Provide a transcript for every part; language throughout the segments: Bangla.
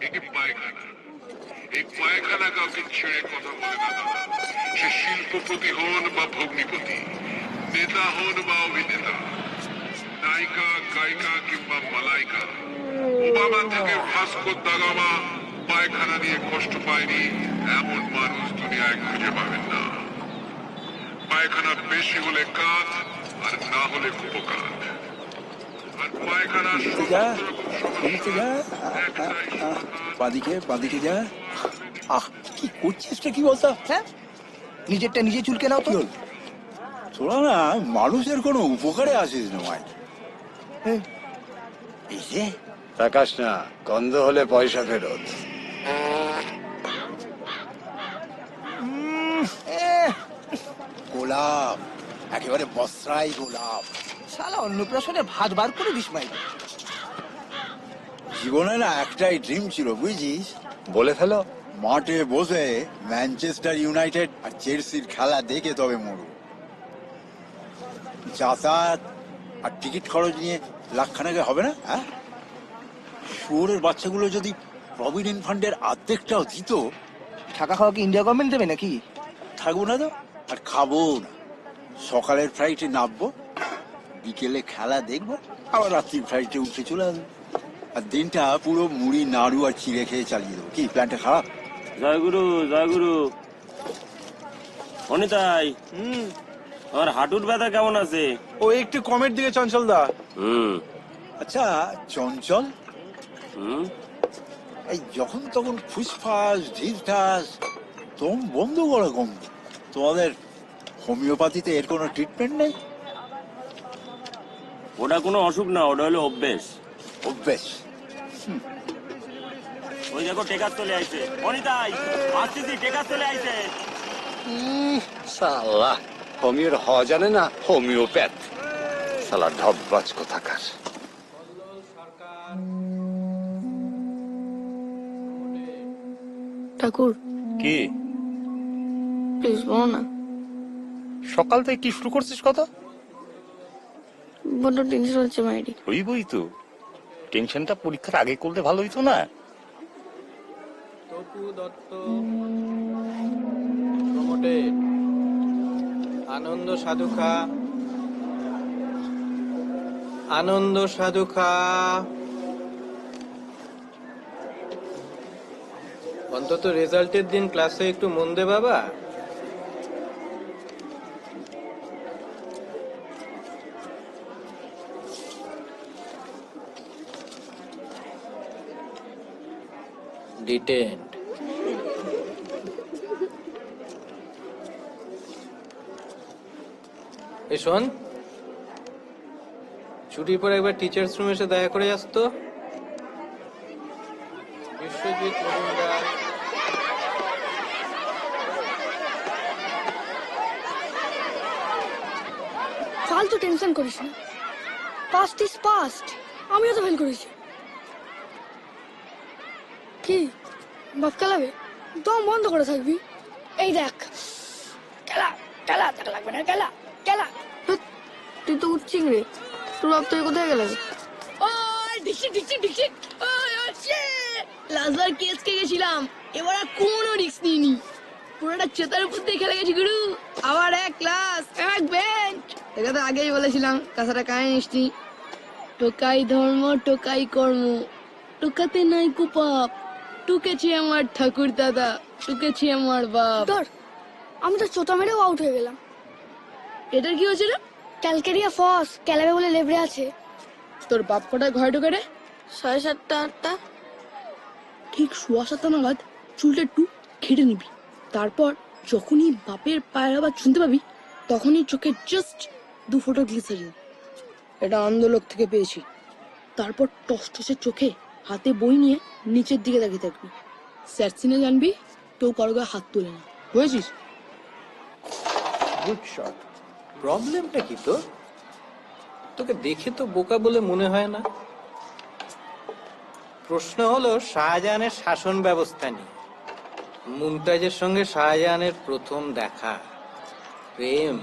একে পায়খানা। এই পায়খানা কাউকে ছেড়ে কথা বলে না দাদা। সে শিল্পপতি হন বা ভগ্নিপতি, নেতা হন বা অভিনেতা, নায়িকা, গায়িকা কিংবা মালাইকা, ওবামা থেকে ভাস্কো দা গামা পায়খানা নিয়ে কষ্ট পায়নি এমন মানুষ দুনিয়ায় খুঁজে পাবেন না। পায়খানা বেশি হলে কাঁধ, আর না হলে কুপকাঁধ। আর পায়খানার সমস্ত রকম সমস্যা একটাই সমাধান। বাদিকে যা। আহ, কি করছিসটা কি বলতো? হ্যাঁ, নিজেরটা নিজে চুলকে নাও তো। কি হল? তোরা না মানুষের কোনো উপকারে আসিস না ভাই। এই যে তাকাস না, গন্ধ হলে পয়সা ফেরত। গোলাপ, একেবারে বস্ত্রাই গোলাপ। শালা অন্নপ্রাশনে ভাত বার করে দিস মাই। জীবনে না একটাই ড্রিম ছিল, বুঝছিস? বলে ফেলো। মাঠে বসে ম্যানচেস্টার ইউনাইটেড আর চেলসির খেলা দেখে তবে মরু। যাতায়াত আর টিকিট খরচ নিয়ে লাখখানেকে হবে না? হ্যাঁ, শুয়োরের বাচ্চাগুলো যদি প্রভিডেন্ট ফান্ডের অর্ধেকটাও দিত। টাকা খাওয়া কি ইন্ডিয়া গভর্নমেন্ট দেবে নাকি? থাকবো না তো, আর খাবো না। সকালের ফ্লাইটে নামবো, বিকেলে খেলা দেখবো, আবার রাত্রির ফ্লাইটে উঠে চলে আসবো। আর দিনটা পুরো মুড়ি নাড়ু আর চিড়ে খেয়ে চালিয়ে দেবো। কি প্ল্যানটা খারাপ? জয়গুরু জয়গুরু। অনিতাই, আমার হাঁটুর ব্যথা কেমন আছে? ও একটু কমের দিকে চঞ্চল দা। আচ্ছা চঞ্চল, হুম। এই যখন তখন ফুসফাস ঢিলঠাস তোম বন্ধ করো কম। তোমাদের হোমিওপ্যাথিতে এর কোনো ট্রিটমেন্ট নেই? ওটা কোনো অসুখ না, ওটা হলো অভ্যেস। অভ্যেস? ওই দেখো টেকার চলে আইছে। অনিতাই, আসতেছি, টেকার চলে আইছে। সালা হোমিওর হ জানে না, হোমিওপ্যাথ। সালা ঢপবাজ কোথাকার। ঠাকুর কি প্লিজ বলো না, সকাল থেকে কি শুরু করছিস কথা? বড্ড টেনশন হচ্ছে মাইরি। হইবই তো, টেনশনটা পরীক্ষার আগে করলে ভালো হইতো না? তপু দত্ত প্রমোটেড। আনন্দ সাধুখা, আনন্দ সাধুখা। অন্তত রেজাল্টের দিন ক্লাসে একটু মন দে বাবা। ডিটেন্ড। এ শোন, ছুটির পর একবার টিচার্স রুম এসে দেখা করে আসতো। বিশ্বজিৎ মজুমদার। ফালতু টেনশন করিস না, পাস্ট ইজ পাস্ট। আমিও তো ফেল করেছি। কি বাপ খেলাবে? দম বন্ধ করে থাকবি। এই দেখ, খেলা খেলা দেখা লাগবে না, খেলা খেলা। তুই তো উঠছিস রে, তোর বাপ তুই কোথায় গেলে? লাস্টবার কেস কে গেছিলাম, এবার আর কোনো রিস্ক নিইনি। পুরোটা চেতার উপর দিয়ে খেলে গেছি গুরু। আবার এক ক্লাস এক বেঞ্চ। এটা তো আগেই বলেছিলাম, কাছাটা কানে নিসনি। টোকাই ধর্ম টোকাই কর্ম, টোকাতে নাই কুপাপ। টুকেছি আমার ঠাকুর দাদা, টুকেছি আমার বাপ। ধর, আমি তো চোটা মেরেও আউট হয়ে গেলাম। এটার কি হয়েছিল? ক্যালকেরিয়া ফস ক্যালাবে বলে লেবড়ে আছে। তোর বাপ কটায় ঘরে ঢোকে রে? 7:30 8টা। ঠিক 7:15 নাগাদ চুলটা একটু কেটে নিবি। তারপর যখনই বাপের পায়ের আওয়াজ শুনতে পাবি, তখনই চোখে জাস্ট 2 ফোঁটা গ্লিসারিন। এটা আন্দোলক থেকে পেয়েছি। তারপর টসটসে চোখে হাতে বই নিয়ে নিচের দিকে তাকিয়ে থাকবি। স্যার সিনে জানবি কেউ কারো গায়ে হাত তুলে না। বুঝেছিস? Good shot. প্রবলেমটা কি তো? তোকে দেখে তো বোকা বলে মনে হয় না। প্রশ্ন হলো শাহজাহানের শাসন ব্যবস্থা নিয়ে। মুমতাজের সঙ্গে শাহজাহানের প্রথম দেখা, প্রেম,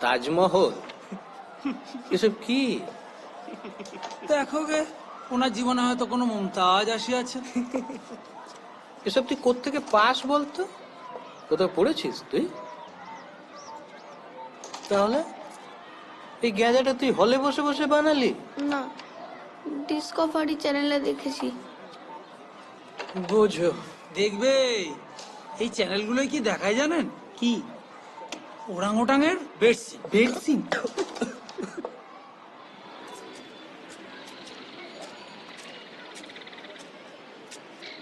তাজমহল, এসব কি? দেখো গে, ওনার জীবনে হয়তো কোনো মুমতাজ আসিয়াছে। এসব তুই কোত্থেকে পাস বলতো? কোথাও পড়েছিস তুই? তাহলে এই গ্যাজেটটা তুই হলে বসে বসে বানালি? না, ডিসকভারি চ্যানেলে দেখেছি। বোঝো। দেখবে এই চ্যানেলগুলোয় কি দেখায় জানেন? কি? ওরাং ওটাঙের বেডসিন। বেডসিন?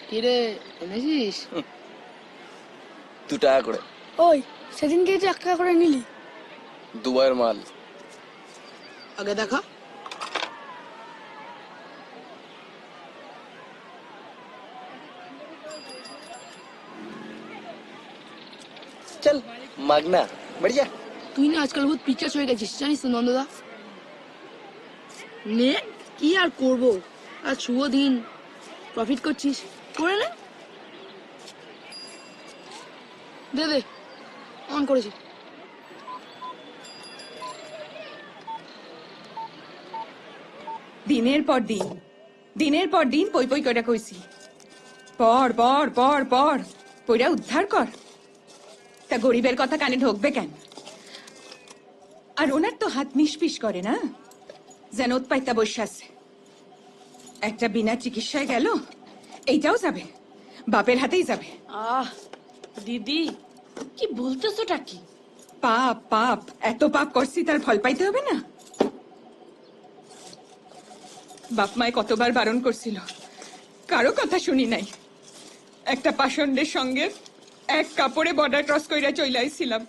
কিরে এনেছিস? 2 টাকা করে। ওই সেদিনকে যে 1 টাকা করে নিলি, দুবাইয়ের মাল। আগে দেখা। চল মাগনা বাড়ি যা। তুই না আজকাল বহুত পিকচার হয়ে গেছিস, জানিস তো নন্দদা? নে, কি আর করবো, আর শুভ দিন, প্রফিট করছিস, করে নে। দে দে, অন করেছি। দিনের পর দিন পই পই করে কইছি, পড় পড় পড় পড়, পইরা উদ্ধার কর। তা গরিবের কথা কানে ঢোকবে কেন? আর ওনার তো হাত নিষ্পিস করে না, যেন উৎপাইতা বসে আছে। একটা বিনা চিকিৎসায় গেল, এইটাও যাবে, বাপের হাতেই যাবে। আহ দিদি, কি বলতেছোটা কি? পাপ পাপ, এত পাপ করছি তার ফল পাইতে হবে না? বাপ মায় কতবার বারণ করছিল, কারো কথা শুনি নাই। একটা পাষণ্ডের সঙ্গে এক কাপড়ে বর্ডার ক্রস কইরা চলে আইছিলাম।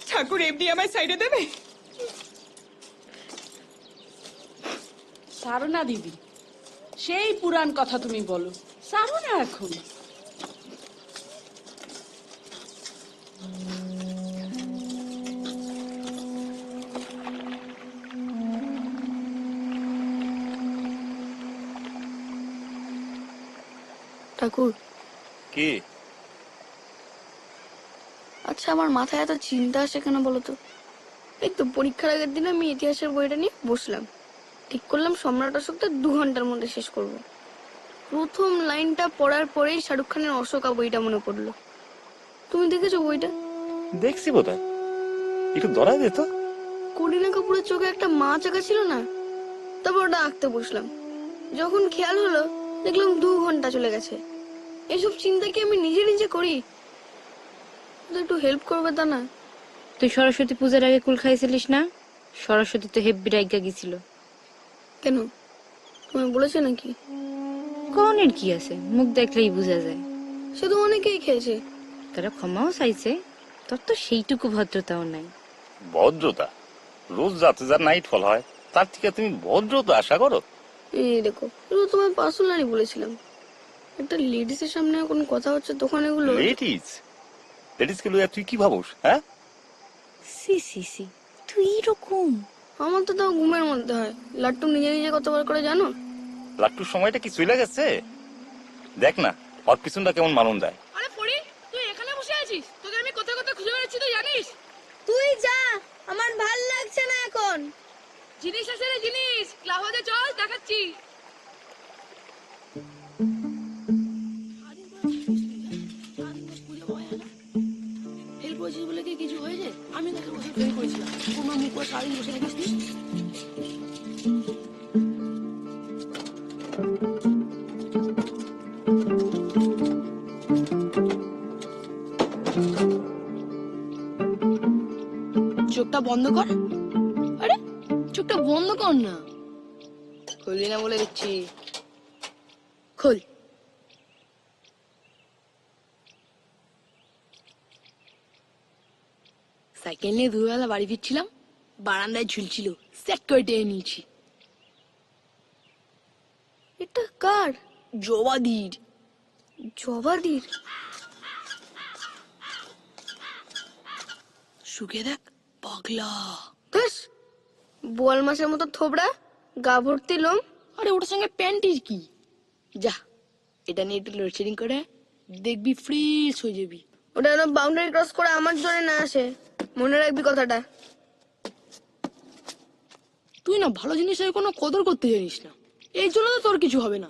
ঠাকুর এমনি আমায় সাইডে দেবে? সারো না দিদি, সেই পুরান কথা তুমি বলো, সারো না এখন। ঠাকুর, কি? আচ্ছা আমার মাথায় এত চিন্তা আসে কেন বলো তো? এই তো পরীক্ষার আগের দিন আমি ইতিহাসের বইটা নিয়ে বসলাম, ঠিক করলাম সম্রাট অশোকটা 2 ঘন্টার মধ্যে শেষ করব। প্রথম লাইনটা পড়ার পরেই শাহরুখ খানের অশোকা বইটা মনে পড়লো। তুমি দেখেছো বইটা? দেখছি বোধহয়, একটু ধরা যেত। করিনা কাপুরের চোখে একটা মাছ আঁকা ছিল না, তারপর ওটা আঁকতে বসলাম। যখন খেয়াল হলো দেখলাম 2 ঘন্টা চলে গেছে। এসব চিন্তা কি আমি নিজে নিজে করি? একটু হেল্প করবে তা না? তুই সরস্বতী পূজার আগে কুল খাইছিলিস না? সরস্বতী তো হেব্বি রাইগা গেছিল। কেন, তুমি বলেছে নাকি? কনের কি আছে, মুখ দেখলেই বোঝা যায়। সে তো অনেকেই খেয়েছে। তারা ক্ষমাও চাইছে, তোর তো সেইটুকু ভদ্রতাও নাই। ভদ্রতা? রোজ যাতে যার নাইট ফল হয়, তার থেকে তুমি ভদ্রতা আশা করো? এই দেখো, এগুলো তোমার পার্সোনালি বলেছিলাম। একটা লেডিসের সামনে কোনো কথা হচ্ছে তখন এগুলো। লেডিসকে লইয়া তুই কি ভাবস? হ্যাঁ, সি সি সি, তুই এরকম? আমার তো তাও ঘুমের মধ্যে হয়। লাট্টু নিজে নিজে কতবার করে জানো? লাট্টুর সময়টা কি চলে গেছে? দেখ না ওর পিছনটা কেমন মালুম যায়। আরে পড়ি, তুই এখানে বসে আছিস, তোকে আমি কোথায় কোথায় খুঁজে বেড়াচ্ছি তুই জানিস? তুই যা, আমার ভাল লাগছে না এখন। জিনিস আছে রে জিনিস, ক্লাব হাউসে চল, দেখাচ্ছি। ফেল করেছিস বলে কি কিছু হয়েছে? আমি তোকে বসে ফেল করেছিলাম, কোনো মুখ করে সারাদিন বসে রেখেছিস। চোখটা বন্ধ কর। আরে চোখটা বন্ধ কর না। খুললি না বলে দিচ্ছি, খোল। সাইকেল নিয়ে দুবেলা বাড়ি ফিরছিলাম, বারান্দায় ঝুলছিল, সেট করে টেনে নিয়েছি। এটা কার? জবাদির। জবাদির? শুকে দেখ, পাগলা। বেশ, বোয়াল মাছের মতো থোবড়া, গা ভর্তি লোম। আরে ওটার সঙ্গে প্যান্টির কি? যা, এটা নিয়ে একটু লোডশেডিং করে দেখবি ফ্রেশ হয়ে যাবি। ওটা যেন বাউন্ডারি ক্রস করে আমার জন্য না আসে, মনে রাখবি কথাটা। তুই না ভালো জিনিসের কোনো কদর করতে জানিস না। এই জন্য তো তোর কিছু হবে না।